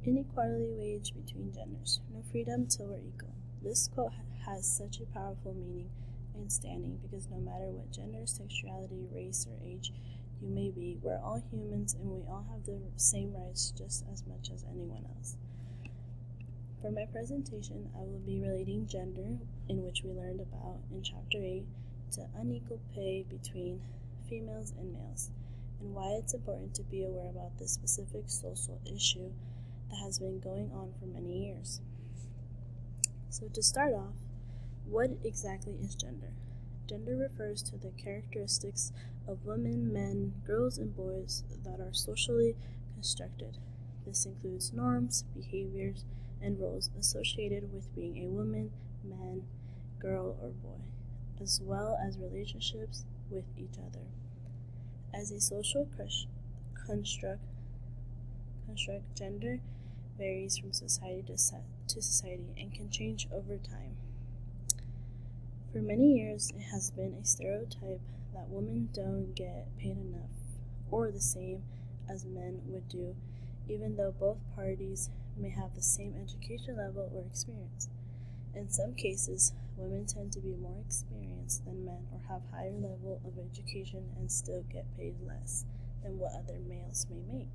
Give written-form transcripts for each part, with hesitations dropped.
Inequality waged between genders. No freedom till we're equal. This quote has such a powerful meaning and standing because no matter what gender, sexuality, race, or age you may be, we're all humans and we all have the same rights just as much as anyone else. For my presentation, I will be relating gender, in which we learned about in Chapter 8, to unequal pay between females and males, and why it's important to be aware about this specific social issue that has been going on for many years. So to start off, what exactly is gender? Gender refers to the characteristics of women, men, girls, and boys that are socially constructed. This includes norms, behaviors, and roles associated with being a woman, man, girl, or boy, as well as relationships with each other. As a social construct, gender varies from society to society and can change over time. For many years, it has been a stereotype that women don't get paid enough or the same as men would do, even though both parties may have the same education level or experience. In some cases, women tend to be more experienced than men or have higher level of education and still get paid less than what other males may make.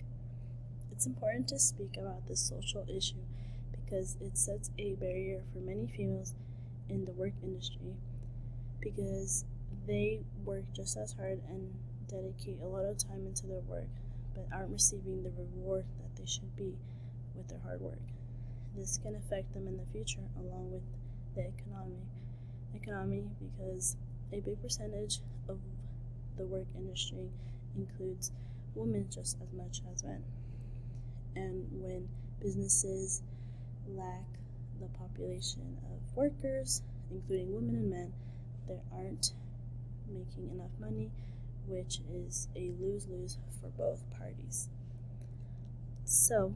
It's important to speak about this social issue because it sets a barrier for many females in the work industry because they work just as hard and dedicate a lot of time into their work but aren't receiving the reward that they should be with their hard work. This can affect them in the future along with the economy because a big percentage of the work industry includes women just as much as men. And when businesses lack the population of workers, including women and men, they aren't making enough money, which is a lose-lose for both parties. So,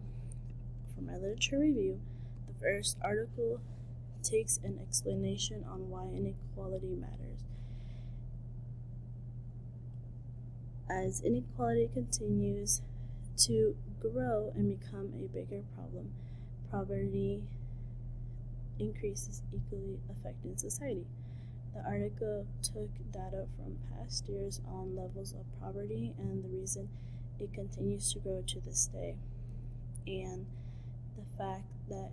for my literature review, the first article takes an explanation on why inequality matters. As inequality continues to grow and become a bigger problem, poverty increases equally affecting society. The article took data from past years on levels of poverty and the reason it continues to grow to this day, and the fact that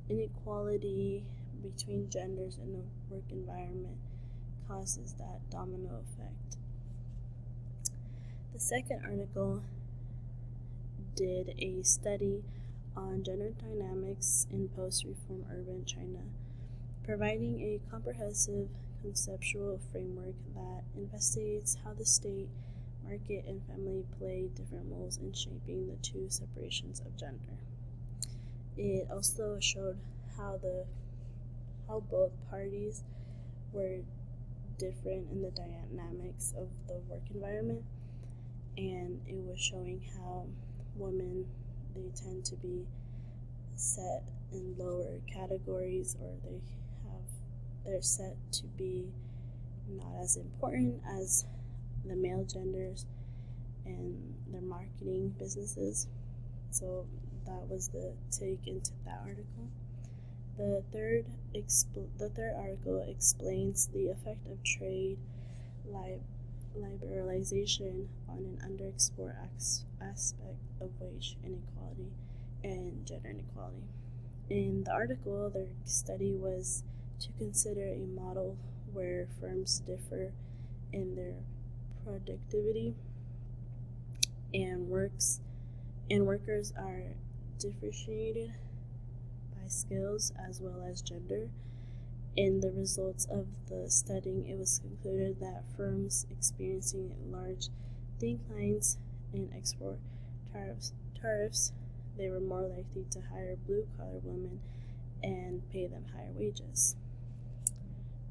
inequality between genders in the work environment causes that domino effect. The second article did a study on gender dynamics in post-reform urban China, providing a comprehensive conceptual framework that investigates how the state, market, and family play different roles in shaping the two separations of gender. It also showed how both parties were different in the dynamics of the work environment, and it was showing how women, they tend to be set in lower categories, or they're set to be not as important as the male genders and their marketing businesses. So that was the take into that article. The third article explains the effect of trade liberalization on an underexplored aspect of wage inequality and gender inequality. In the article, their study was to consider a model where firms differ in their productivity and workers are differentiated by skills as well as gender. In the results of the study, it was concluded that firms experiencing large declines in export tariffs, they were more likely to hire blue-collar women and pay them higher wages.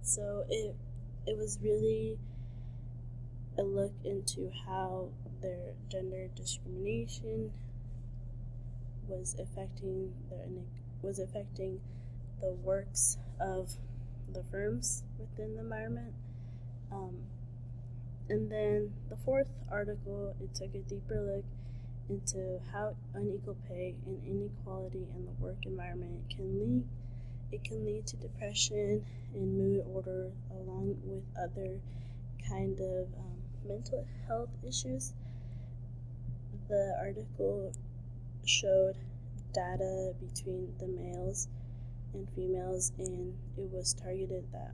So it was really a look into how their gender discrimination was affecting the works of the firms within the environment. And then the fourth article, it took a deeper look into how unequal pay and inequality in the work environment can lead to depression and mood order, along with other kind of mental health issues. The article showed data between the males and females, and it was targeted that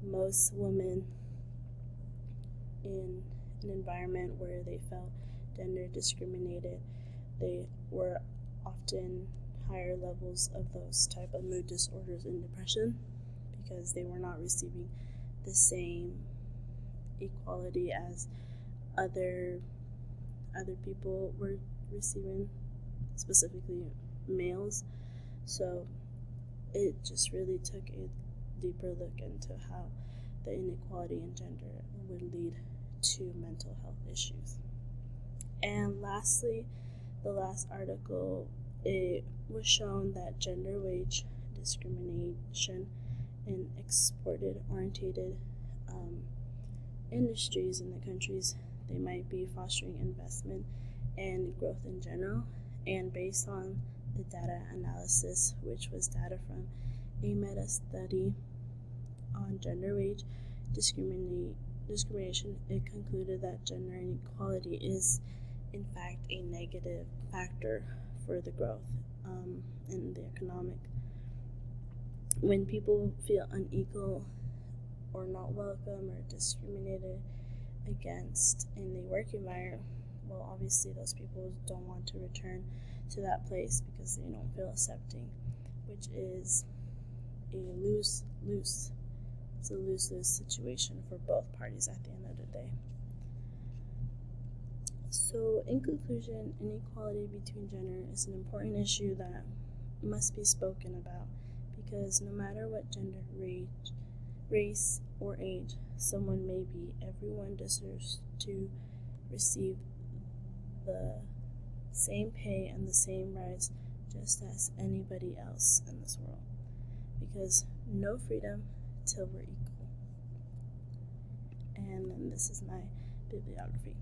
most women in an environment where they felt gender discriminated, they were often higher levels of those type of mood disorders and depression because they were not receiving the same equality as other people were receiving, specifically males. So it just really took a deeper look into how the inequality in gender would lead to mental health issues. And lastly, the last article, it was shown that gender wage discrimination in exported-oriented industries in the countries they might be fostering investment and growth in general. And based on the data analysis, which was data from a MEDA study on gender wage discrimination, it concluded that gender inequality is in fact a negative factor for the growth in the economic. When people feel unequal or not welcome or discriminated against in the work environment, well, obviously those people don't want to return to that place because they don't feel accepting, which is a lose-lose. It's a lose-lose situation for both parties at the end of the day. So, in conclusion, inequality between gender is an important issue that must be spoken about because no matter what gender, race, or age someone may be, everyone deserves to receive the same pay and the same rights just as anybody else in this world, because no freedom till we're equal. And then this is my bibliography.